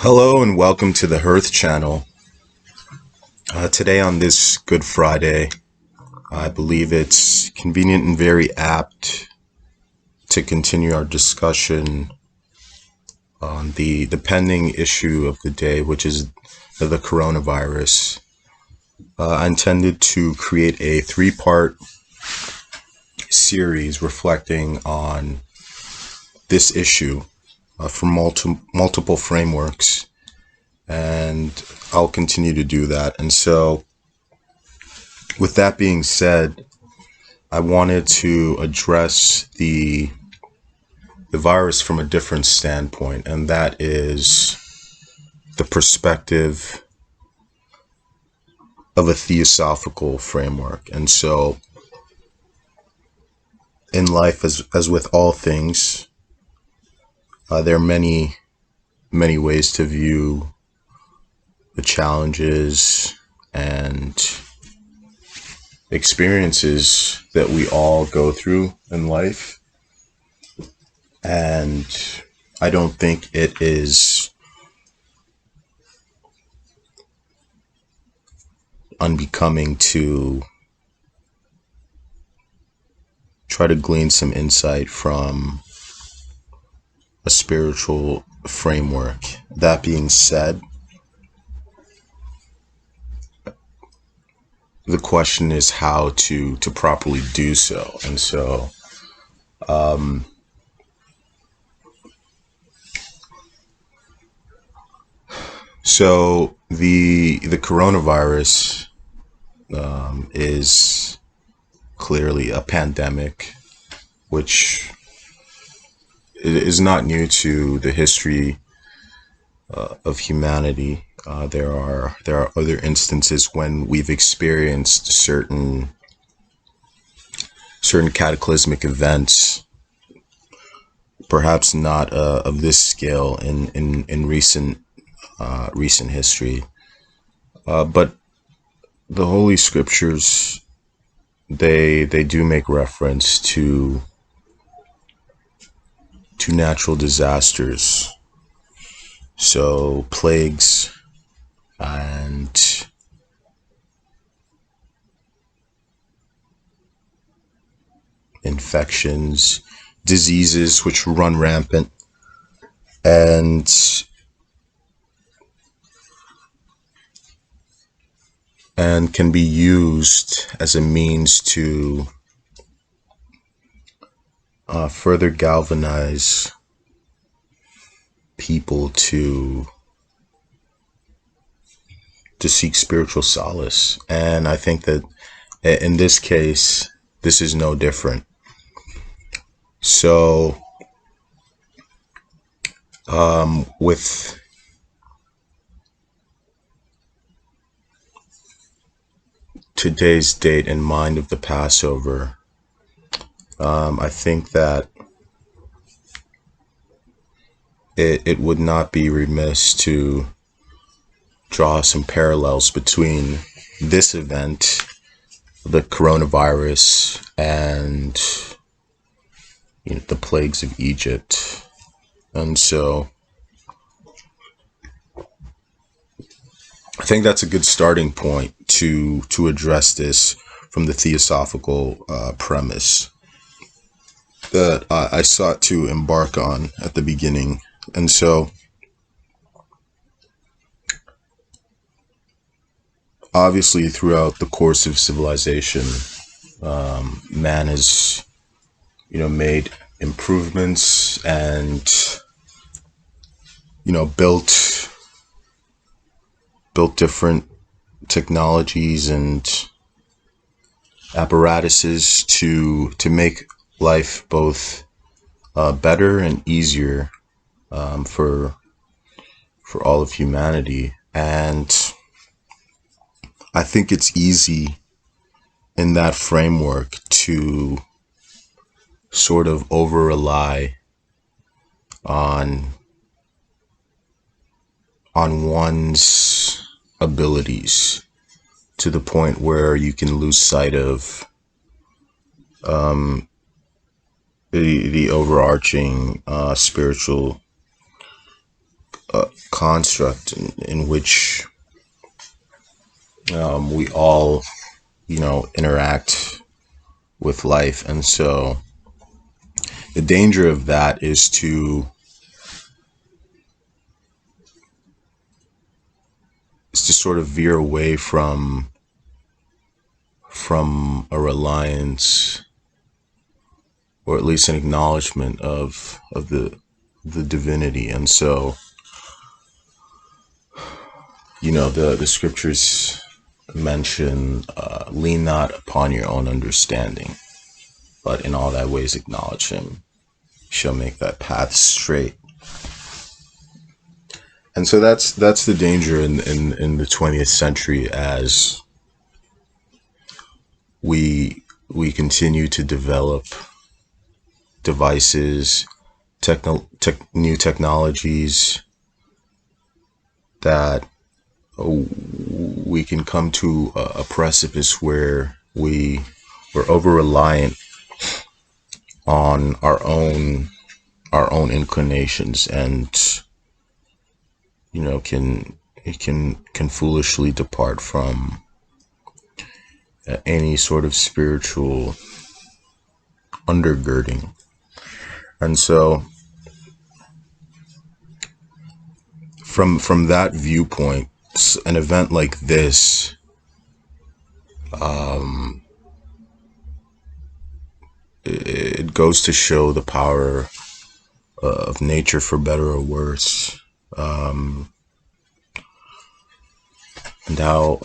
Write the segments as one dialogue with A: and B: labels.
A: Hello and welcome to the Hearth channel. Today on this Good Friday, I believe it's convenient and very apt to continue our discussion on the pending issue of the day, which is the coronavirus. I intended to create a three-part series reflecting on this issue from multiple frameworks, and I'll continue to do that. And so, with that being said, I wanted to address the virus from a different standpoint, and that is the perspective of a theosophical framework. And so, in life, as with all things, there are many ways to view the challenges and experiences that we all go through in life. And I don't think it is unbecoming to try to glean some insight from a spiritual framework. That being said, the question is how to properly do so. And so the coronavirus is clearly a pandemic, which is not new to the history of humanity. There are other instances when we've experienced certain cataclysmic events, perhaps not of this scale in recent history, but the Holy Scriptures, they do make reference to natural disasters, so plagues and infections, diseases which run rampant, and can be used as a means to further galvanize people to seek spiritual solace. And I think that in this case, this is no different. So, with today's date in mind of the Passover, I think that it would not be remiss to draw some parallels between this event, the coronavirus, and the plagues of Egypt. And so I think that's a good starting point to address this from the theosophical premise that I sought to embark on at the beginning. And so, obviously, throughout the course of civilization, man has, made improvements and, built different technologies and apparatuses to make life both better and easier for all of humanity. And I think it's easy in that framework to sort of over rely on one's abilities to the point where you can lose sight of the overarching spiritual construct in which we all, interact with life. And so the danger of that is to sort of veer away from a reliance, or at least an acknowledgement of the divinity. And so, the scriptures mention, lean not upon your own understanding, but in all thy ways acknowledge him, shall make that path straight. And so that's the danger in the 20th century, as we continue to develop devices, new technologies, that we can come to a precipice where we're over reliant on our own inclinations, and can foolishly depart from any sort of spiritual undergirding. And so from that viewpoint, an event like this it goes to show the power of nature, for better or worse, and how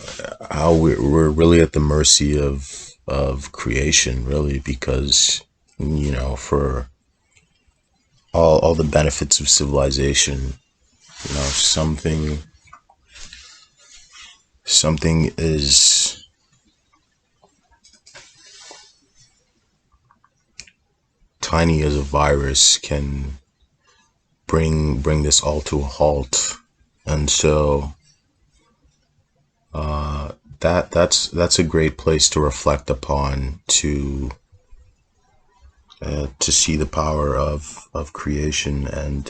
A: we're really at the mercy of creation, really, because for all the benefits of civilization, something is tiny as a virus can bring this all to a halt. And so that's a great place to reflect upon, to see the power of creation, and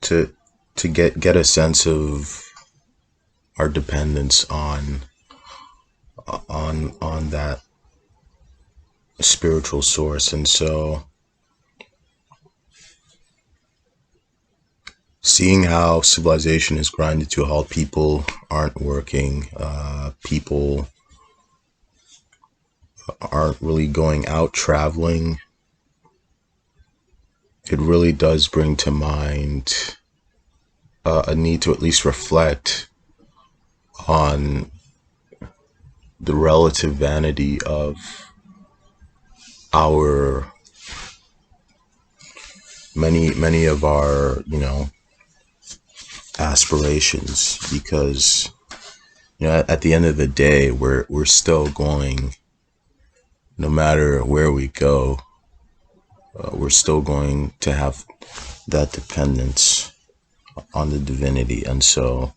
A: to get a sense of our dependence on that spiritual source. And so seeing how civilization is grinded to a halt, people aren't working, people aren't really going out traveling, it really does bring to mind a need to at least reflect on the relative vanity of our many of our aspirations, because at the end of the day, we're still going, no matter where we go, we're still going to have that dependence on the divinity. And so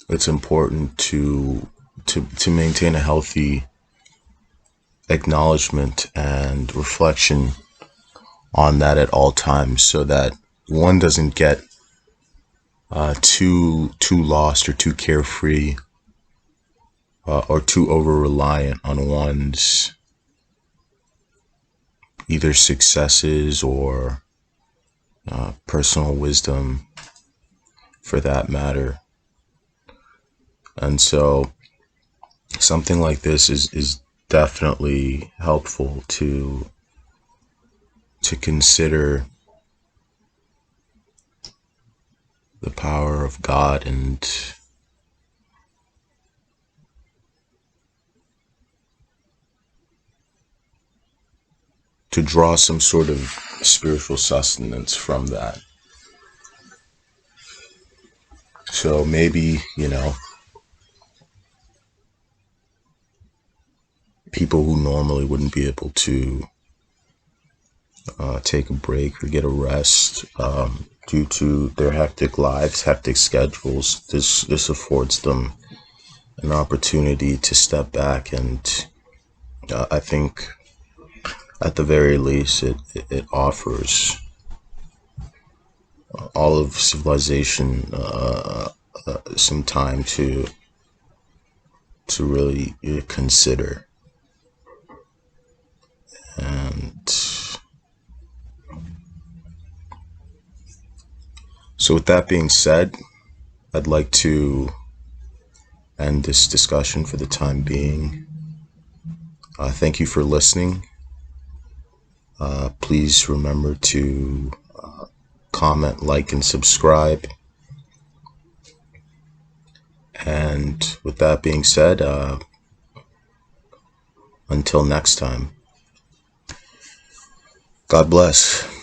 A: it's important to maintain a healthy acknowledgement and reflection on that at all times, so that one doesn't get too lost, or too carefree, or too over reliant on one's either successes or personal wisdom, for that matter. And so something like this is definitely helpful to consider the power of God, and to draw some sort of spiritual sustenance from that. So maybe, people who normally wouldn't be able to take a break or get a rest due to their hectic lives, hectic schedules, this affords them an opportunity to step back and I think at the very least, it offers all of civilization some time to really consider. And so, with that being said, I'd like to end this discussion for the time being. Thank you for listening. Please remember to comment, like, and subscribe. And with that being said, until next time, God bless.